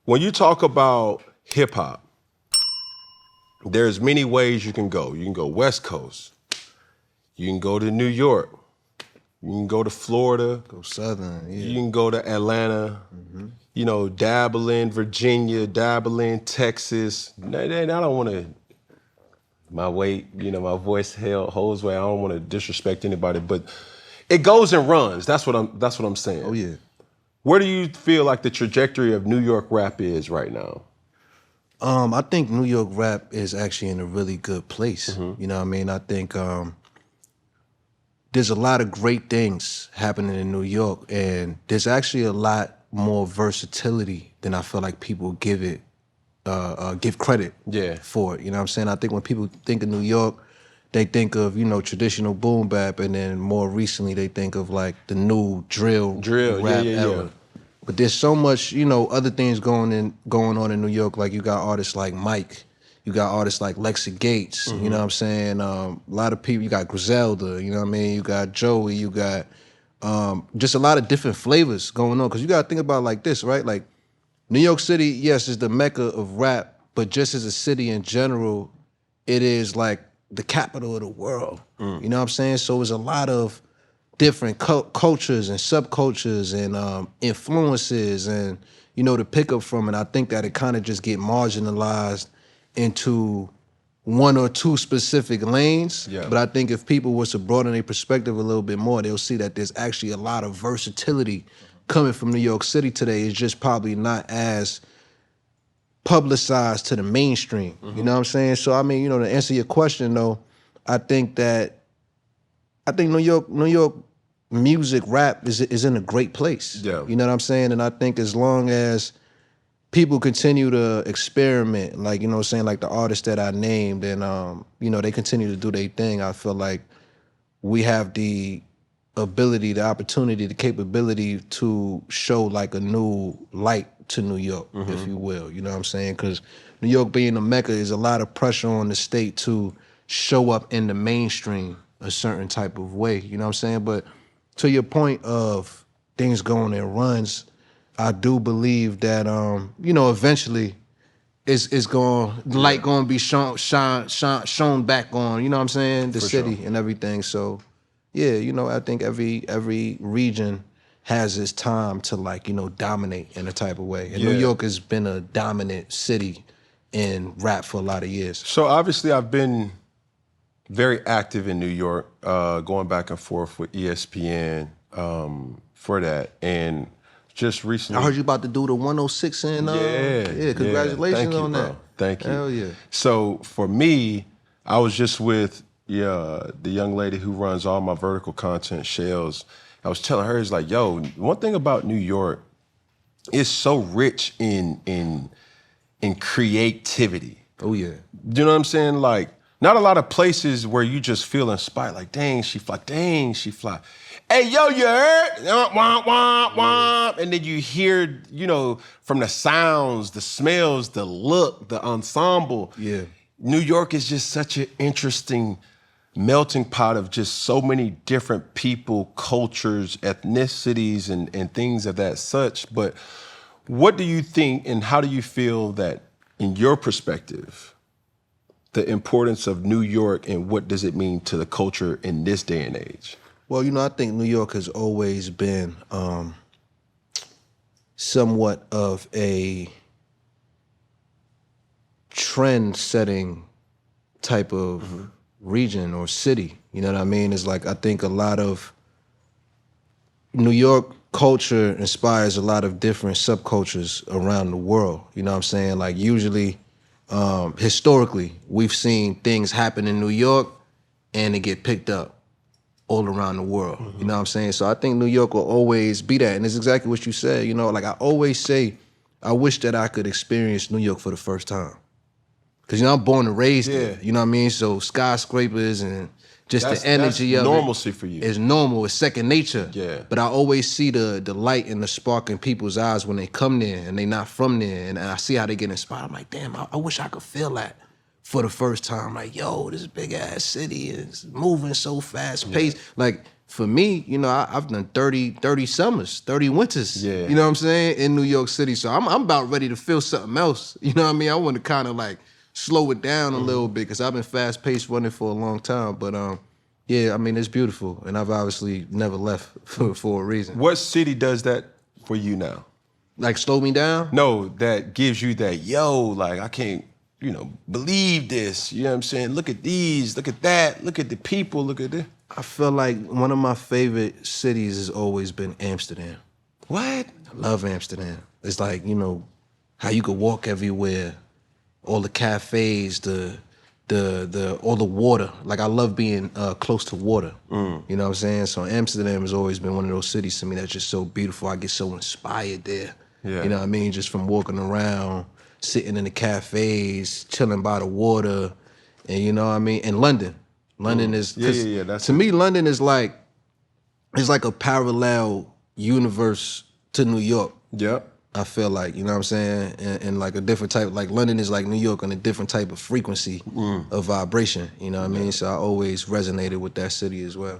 When you talk about hip hop, there's many ways you can go. You can go West Coast. You can go to New York. You can go to Florida. Go Southern, yeah. You can go to Atlanta. You know, dabble in Virginia, dabble in Texas. I don't want to, my weight, you know, my voice holds weight. I don't want to disrespect anybody, but it goes and runs. That's what I'm saying. Oh yeah. Where do you feel like the trajectory of New York rap is right now? I think New York rap is actually in a really good place. You know what I mean? I think there's a lot of great things happening in New York, and there's actually a lot more versatility than I feel like people give it, give credit for it. You know what I'm saying? I think when people think of New York, they think of, you know, traditional boom bap, and then more recently they think of like the new drill rap era. But there's so much, you know, other things going on in New York. Like you got artists like Mike, you got artists like Lexa Gates, you know what I'm saying? A lot of people, you got Griselda, you know what I mean? You got Joey, you got just a lot of different flavors going on. Because you got to think about it like this, right? Like New York City, yes, is the mecca of rap, but just as a city in general, it is like the capital of the world. You know what I'm saying? So there's a lot of different cultures and subcultures and influences and, you know, to pick up from it. I think that it kind of just get marginalized into one or two specific lanes. But I think if people was to broaden their perspective a little bit more, they'll see that there's actually a lot of versatility coming from New York City today. It's just probably not as publicized to the mainstream. You know what I'm saying? So, I mean, you know, to answer your question though, I think New York music, rap is in a great place. You know what I'm saying? And I think as long as people continue to experiment, like, you know what I'm saying, like the artists that I named, and you know, they continue to do their thing, I feel like we have the ability, the opportunity, the capability to show like a new light to New York, if you will. You know what I'm saying? Because New York being a mecca is a lot of pressure on the state to show up in the mainstream a certain type of way, you know what I'm saying? But to your point of things going in runs, I do believe that, you know, eventually it's going, light going to be shown back on, you know what I'm saying? The city and everything. So, yeah, you know, I think every region has its time to, like, you know, dominate in a type of way. And New York has been a dominant city in rap for a lot of years. So obviously I've been very active in New York, going back and forth with ESPN for that. And just recently, I heard you about to do the 106 and congratulations on that. Thank you. Hell yeah. So for me, I was just with the young lady who runs all my vertical content, Shells. I was telling her, it's like, yo, one thing about New York, it's so rich in creativity. Oh yeah. You know what I'm saying? Like, not a lot of places where you just feel inspired, like, dang, she fly, dang, she fly. Hey, yo, you heard? Womp, womp, womp. And then you hear, you know, from the sounds, the smells, the look, the ensemble. Yeah. New York is just such an interesting melting pot of just so many different people, cultures, ethnicities, and things of that such. But what do you think and how do you feel that, in your perspective, the importance of New York and what does it mean to the culture in this day and age? Well, you know, I think New York has always been somewhat of a trend-setting type of region or city. You know what I mean? It's like, I think a lot of New York culture inspires a lot of different subcultures around the world. You know what I'm saying? Like, usually, historically, we've seen things happen in New York and it get picked up all around the world. You know what I'm saying? So I think New York will always be that. And it's exactly what you said. You know, like I always say, I wish that I could experience New York for the first time. Because, you know, I'm born and raised there. You know what I mean? So skyscrapers and just the energy of normalcy for you. It's normal. It's second nature. Yeah. But I always see the light and the spark in people's eyes when they come there and they not from there. And I see how they get inspired. I'm like, damn, I wish I could feel that for the first time. Like, yo, this big ass city is moving so fast paced. Like, for me, you know, I've done 30 summers, 30 winters. Yeah. You know what I'm saying? In New York City. So I'm about ready to feel something else. You know what I mean? I want to kind of like slow it down a little bit because I've been fast paced running for a long time. But yeah, I mean, it's beautiful. And I've obviously never left for a reason. What city does that for you now? Like slow me down? No, that gives you that, yo, like I can't, you know, believe this. You know what I'm saying? Look at these, look at that, look at the people, look at this. I feel like one of my favorite cities has always been Amsterdam. What? I love Amsterdam. It's like, you know, how you could walk everywhere, all the cafes, all the water. Like I love being close to water. You know what I'm saying? So Amsterdam has always been one of those cities to me that's just so beautiful. I get so inspired there. Yeah. You know what I mean? Just from walking around, sitting in the cafes, chilling by the water, and you know what I mean? And London. London is, to me, London is like, it's like a parallel universe to New York. Yep. I feel like, you know what I'm saying? And like a different type, like London is like New York on a different type of frequency of vibration, you know what I mean? So I always resonated with that city as well.